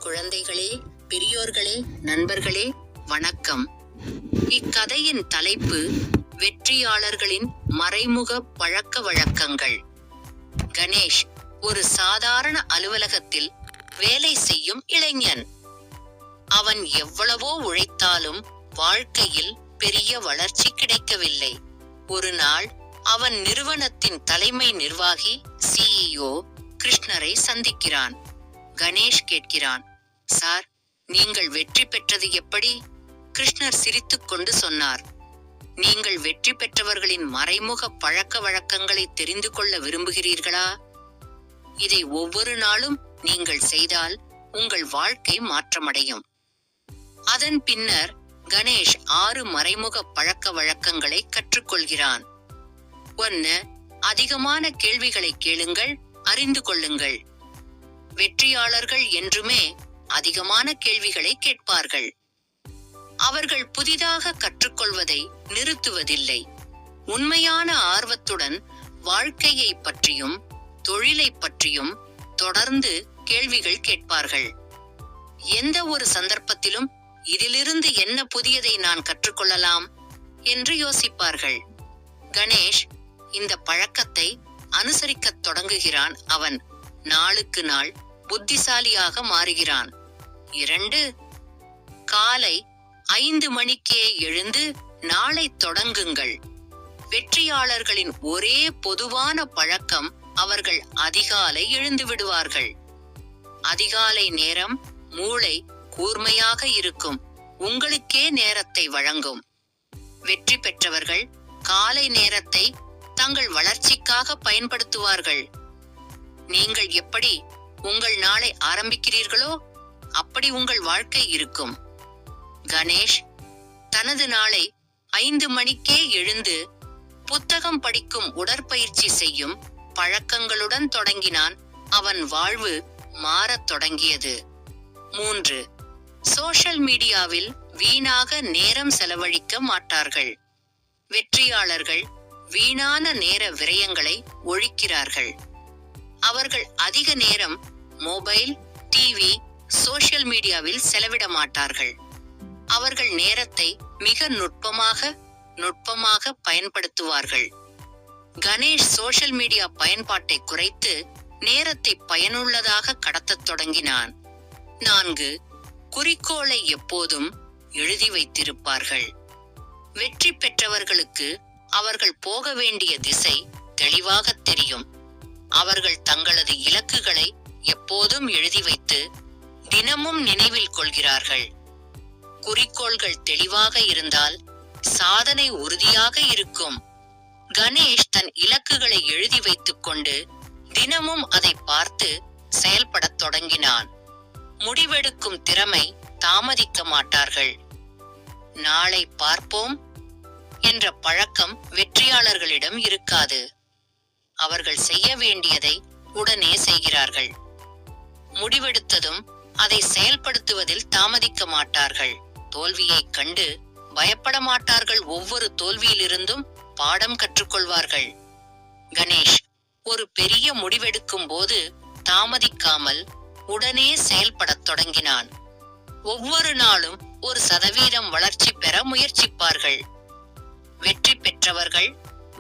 குழந்தைகளே, பெரியோர்களே, நண்பர்களே, வணக்கம். இக்கதையின் தலைப்பு வெற்றியாளர்களின் மறைமுக பழக்க வழக்கங்கள். கணேஷ் ஒரு சாதாரண அலுவலகத்தில் வேலை செய்யும் இளைஞன். அவன் எவ்வளவோ உழைத்தாலும் வாழ்க்கையில் பெரிய வளர்ச்சி கிடைக்கவில்லை. ஒரு நாள் அவன் நிறுவனத்தின் தலைமை நிர்வாகி CEO கிருஷ்ணரை சந்திக்கிறான். கணேஷ் கேட்கிறான், சார், நீங்கள் வெற்றி பெற்றது எப்படி? கிருஷ்ணர் சிரித்துக்கொண்டு சொன்னார், நீங்கள் வெற்றி பெற்றவர்களின் மறைமுக பழக்க வழக்கங்களை தெரிந்து கொள்ள விரும்புகிறீர்களா? இதை ஒவ்வொரு நாளும் நீங்கள் செய்தால் உங்கள் வாழ்க்கை மாற்றமடையும். அதன் பின்னர் கணேஷ் 6 மறைமுக பழக்க வழக்கங்களை கற்றுக்கொள்கிறான். 1. அதிகமான கேள்விகளை கேளுங்கள், அறிந்து கொள்ளுங்கள். வெற்றியாளர்கள் என்றுமே அதிகமான கேள்விகளை கேட்பார்கள். அவர்கள் புதிதாக கற்றுக்கொள்வதை நிறுத்துவதில்லை. உண்மையான ஆர்வத்துடன் வாழ்க்கையை பற்றியும் தொழிலை பற்றியும் தொடர்ந்து கேள்விகள் கேட்பார்கள். எந்த ஒரு சந்தர்ப்பத்திலும் இதிலிருந்து என்ன புதியதை நான் கற்றுக்கொள்ளலாம் என்று யோசிப்பார்கள். கணேஷ் இந்த பழக்கத்தை அனுசரிக்கத் தொடங்குகிறான். அவன் நாளுக்கு நாள் புத்திசாலியாக மாறுகிறான். 2. காலை 5 மணிக்கே எழுந்து நாளை தொடங்குங்கள். வெற்றியாளர்களின் ஒரே பொதுவான பழக்கம் அவர்கள் அதிகாலை எழுந்து விடுவார்கள். அதிகாலை நேரம் மூளை கூர்மையாக இருக்கும். உங்களுக்கே நேரத்தை வழங்கும். வெற்றி பெற்றவர்கள் காலை நேரத்தை தங்கள் வளர்ச்சிக்காக பயன்படுத்துவார்கள். நீங்கள் எப்படி உங்கள் நாளை ஆரம்பிக்கிறீர்களோ அப்படி உங்கள் வாழ்க்கை இருக்கும். கணேஷ் தனது நாளை 5 மணிக்கே எழுந்து புத்தகம் படிக்கும், உடற்பயிற்சி செய்யும் பழக்கங்களுடன் தொடங்கினான். அவன் வாழ்வு மாறத் தொடங்கியது. 3. சோஷியல் மீடியாவில் வீணாக நேரம் செலவழிக்க மாட்டார்கள். வெற்றியாளர்கள் வீணான நேர விரயங்களை ஒழிக்கிறார்கள். அவர்கள் அதிக நேரம் மொபைல், டிவி, சோஷியல் மீடியாவில் செலவிட மாட்டார்கள். அவர்கள் நேரத்தை மிக நுட்பமாக பயன்படுத்துவார்கள். கணேஷ் சோஷியல் மீடியா பயன்பாட்டை குறைத்து நேரத்தை பயனுள்ளதாக கடத்தத் தொடங்கினான். 4. குறிக்கோளை எப்போதும் எழுதி வைத்திருப்பார்கள். வெற்றி பெற்றவர்களுக்கு அவர்கள் போக வேண்டிய திசை தெளிவாக தெரியும். அவர்கள் தங்களது இலக்குகளை எப்போதும் எழுதி வைத்து தினமும் நினைவில் கொள்கிறார்கள். குறிக்கோள்கள் தெளிவாக இருந்தால் சாதனை உறுதியாக இருக்கும். கணேஷ் தன் இலக்குகளை எழுதி வைத்துக் கொண்டு தினமும் அதை பார்த்து செயல்படத் தொடங்கினான். முடிவெடுக்கும் திறமை தாமதிக்க மாட்டார்கள். நாளை பார்ப்போம் என்ற பழக்கம் வெற்றியாளர்களிடம் இருக்காது. அவர்கள் செய்ய வேண்டியதை உடனே செய்கிறார்கள். முடிவெடுத்ததும் அதை செயல்படுத்துவதில் தாமதிக்க மாட்டார்கள். தோல்வியை கண்டு பயப்பட மாட்டார்கள். ஒவ்வொரு தோல்வியிலிருந்தும் பாடம் கற்றுக்கொள்வார்கள். கணேஷ் ஒரு பெரிய முடிவெடுக்கும் போது தாமதிக்காமல் உடனே செயல்படத் தொடங்கினான். ஒவ்வொரு நாளும் 1% வளர்ச்சி பெற முயற்சிப்பார்கள். வெற்றி பெற்றவர்கள்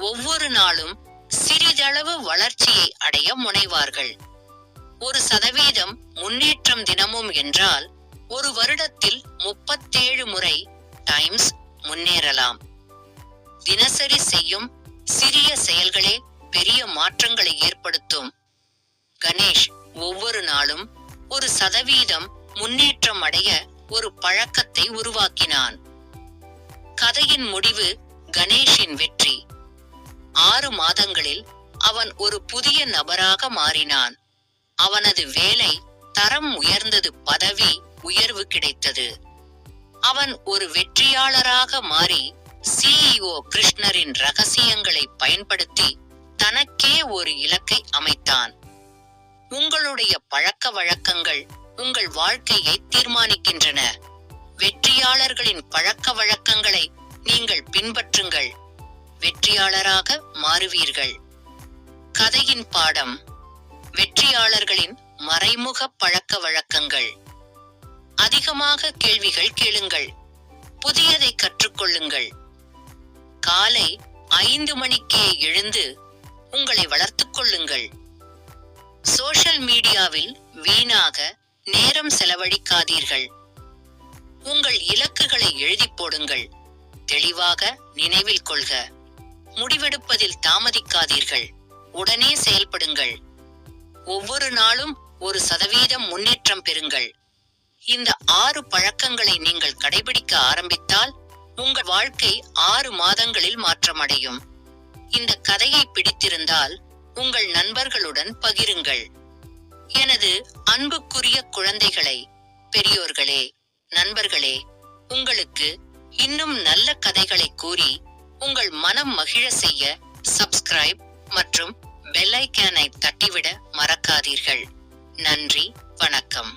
ஒவ்வொரு நாளும் சிறிதளவு வளர்ச்சியை அடைய முனைவார்கள். 1% முன்னேற்றம் தினமும் என்றால் 1 வருடத்தில் 37 முறை டைம்ஸ் முன்னேறலாம். தினசரி செய்யும் சிறிய செயல்களே பெரிய மாற்றங்களை ஏற்படுத்தும். கணேஷ் ஒவ்வொரு நாளும் 1% முன்னேற்றம் அடைய ஒரு பழக்கத்தை உருவாக்கினான். கதையின் முடிவு கணேஷின் வெற்றி. 6 மாதங்களில் அவன் ஒரு புதிய நபராக மாறினான். அவனது வேலை தரம் உயர்ந்தது, பதவி உயர்வு கிடைத்தது. அவன் ஒரு வெற்றியாளராக மாறி CEO கிருஷ்ணரின் ரகசியங்களை பயன்படுத்தி தனக்கே ஒரு இலக்கை அமைத்தான். உங்களுடைய பழக்க வழக்கங்கள் உங்கள் வாழ்க்கையை தீர்மானிக்கின்றன. வெற்றியாளர்களின் பழக்க வழக்கங்களை நீங்கள் பின்பற்றுங்கள். வெற்றியாளராக மாறுவீர்கள். கதையின் பாடம்: வெற்றியாளர்களின் மறைமுக பழக்க வழக்கங்கள். அதிகமாக கேள்விகள் கேளுங்கள். புதியதை கற்றுக்கொள்ளுங்கள். காலை 5 மணிக்கே எழுந்து உங்களை வளர்த்துக் கொள்ளுங்கள். சோஷியல் மீடியாவில் வீணாக நேரம் செலவழிக்காதீர்கள். உங்கள் இலக்குகளை எழுதி போடுங்கள். தெளிவாக நினைவில் கொள்க. முடிவெடுப்பதில் தாமதிக்காதீர்கள். உடனே செயல்படுங்கள். ஒவ்வொரு நாளும் 1% முன்னேற்றம் பெறுங்கள். இந்த 6 பழக்கங்களை நீங்கள் கடைபிடிக்க ஆரம்பித்தால் உங்கள் வாழ்க்கை 6 மாதங்களில் மாற்றமடையும். இந்த கதையை பிடித்திருந்தால் உங்கள் நண்பர்களுடன் பகிருங்கள். எனது அன்புக்குரிய குழந்தைகளே, பெரியோர்களே, நண்பர்களே, உங்களுக்கு இன்னும் நல்ல கதைகளை கூறி உங்கள் மனம் மகிழ செய்ய சப்ஸ்கிரைப் மற்றும் பெல் ஐகானை தட்டிவிட மறக்காதீர்கள். நன்றி, வணக்கம்.